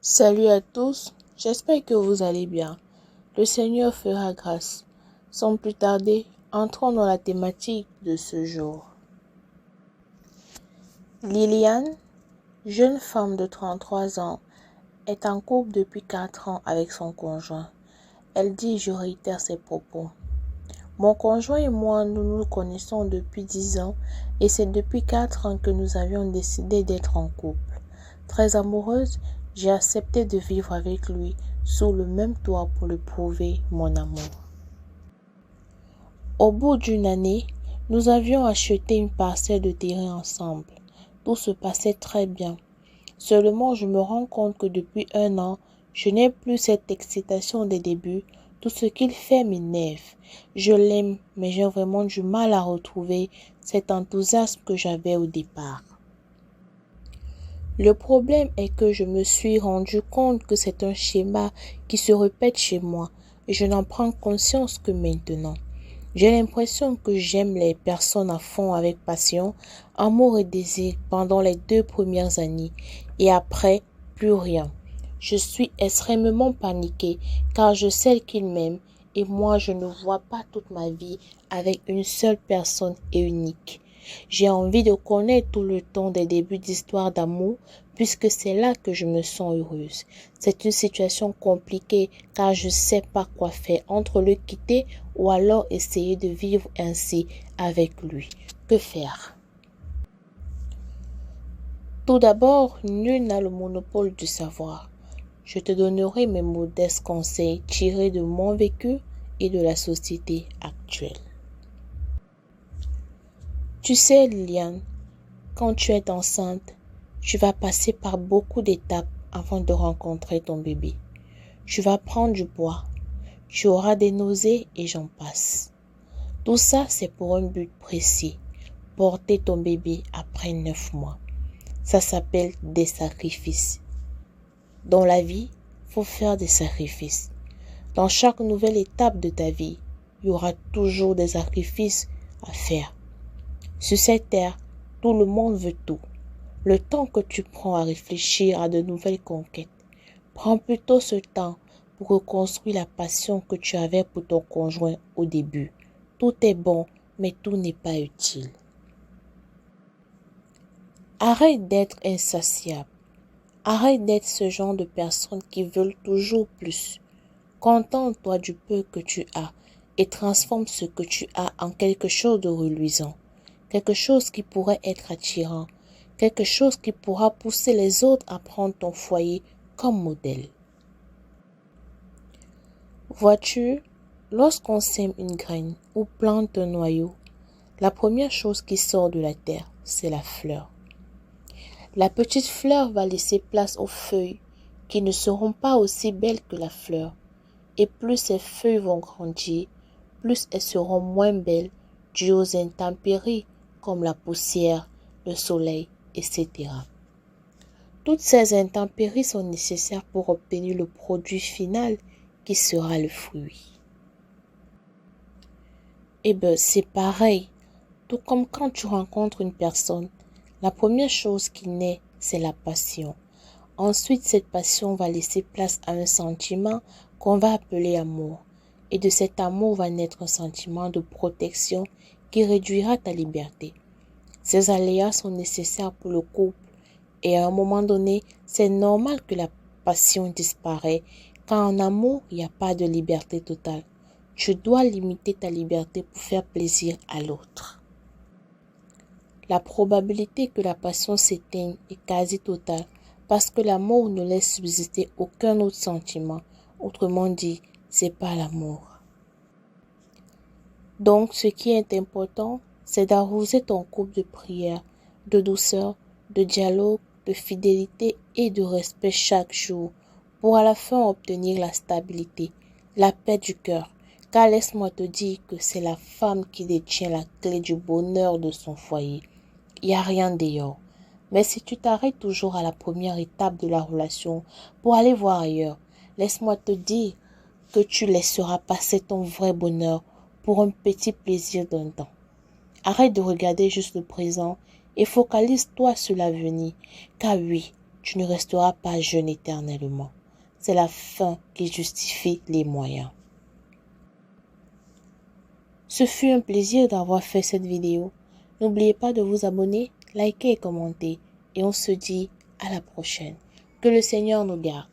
Salut à tous, j'espère que vous allez bien. Le Seigneur fera grâce. Sans plus tarder, entrons dans la thématique de ce jour. Liliane, jeune femme de 33 ans, est en couple depuis 4 ans avec son conjoint. Elle dit, je réitère ses propos. Mon conjoint et moi, nous nous connaissons depuis 10 ans et c'est depuis 4 ans que nous avions décidé d'être en couple. Très amoureuse, j'ai accepté de vivre avec lui sous le même toit pour lui prouver mon amour. Au bout d'une année, nous avions acheté une parcelle de terrain ensemble. Tout se passait très bien. Seulement, je me rends compte que depuis 1 an, je n'ai plus cette excitation des débuts. Tout ce qu'il fait m'énerve. Je l'aime, mais j'ai vraiment du mal à retrouver cet enthousiasme que j'avais au départ. Le problème est que je me suis rendu compte que c'est un schéma qui se répète chez moi et je n'en prends conscience que maintenant. J'ai l'impression que j'aime les personnes à fond avec passion, amour et désir pendant les 2 premières années et après, plus rien. Je suis extrêmement paniquée car je sais qu'il m'aime et moi je ne vois pas toute ma vie avec une seule personne et unique. J'ai envie de connaître tout le temps des débuts d'histoire d'amour puisque c'est là que je me sens heureuse. C'est une situation compliquée car je ne sais pas quoi faire entre le quitter ou alors essayer de vivre ainsi avec lui. Que faire? Tout d'abord, nul n'a le monopole du savoir. Je te donnerai mes modestes conseils tirés de mon vécu et de la société actuelle. Tu sais, Liliane, quand tu es enceinte, tu vas passer par beaucoup d'étapes avant de rencontrer ton bébé. Tu vas prendre du poids, tu auras des nausées et j'en passe. Tout ça, c'est pour un but précis, porter ton bébé après 9 mois. Ça s'appelle des sacrifices. Dans la vie, il faut faire des sacrifices. Dans chaque nouvelle étape de ta vie, il y aura toujours des sacrifices à faire. Sur cette terre, tout le monde veut tout. Le temps que tu prends à réfléchir à de nouvelles conquêtes, prends plutôt ce temps pour reconstruire la passion que tu avais pour ton conjoint au début. Tout est bon, mais tout n'est pas utile. Arrête d'être insatiable. Arrête d'être ce genre de personnes qui veulent toujours plus. Contente-toi du peu que tu as et transforme ce que tu as en quelque chose de reluisant, quelque chose qui pourrait être attirant, quelque chose qui pourra pousser les autres à prendre ton foyer comme modèle. Vois-tu, lorsqu'on sème une graine ou plante un noyau, la première chose qui sort de la terre, c'est la fleur. La petite fleur va laisser place aux feuilles qui ne seront pas aussi belles que la fleur. Et plus ces feuilles vont grandir, plus elles seront moins belles dues aux intempéries comme la poussière, le soleil, etc. Toutes ces intempéries sont nécessaires pour obtenir le produit final qui sera le fruit. Eh bien, c'est pareil. Tout comme quand tu rencontres une personne, la première chose qui naît, c'est la passion. Ensuite, cette passion va laisser place à un sentiment qu'on va appeler amour. Et de cet amour va naître un sentiment de protection qui réduira ta liberté. Ces aléas sont nécessaires pour le couple et à un moment donné, c'est normal que la passion disparaisse car en amour, il n'y a pas de liberté totale. Tu dois limiter ta liberté pour faire plaisir à l'autre. La probabilité que la passion s'éteigne est quasi totale parce que l'amour ne laisse subsister aucun autre sentiment. Autrement dit, c'est pas l'amour. Donc, ce qui est important, c'est d'arroser ton couple de prière, de douceur, de dialogue, de fidélité et de respect chaque jour pour à la fin obtenir la stabilité, la paix du cœur. Car laisse-moi te dire que c'est la femme qui détient la clé du bonheur de son foyer. Il n'y a rien d'ailleurs. Mais si tu t'arrêtes toujours à la première étape de la relation pour aller voir ailleurs, laisse-moi te dire que tu laisseras passer ton vrai bonheur pour un petit plaisir d'un temps. Arrête de regarder juste le présent et focalise-toi sur l'avenir. Car oui, tu ne resteras pas jeune éternellement. C'est la fin qui justifie les moyens. Ce fut un plaisir d'avoir fait cette vidéo. N'oubliez pas de vous abonner, liker et commenter. Et on se dit à la prochaine. Que le Seigneur nous garde.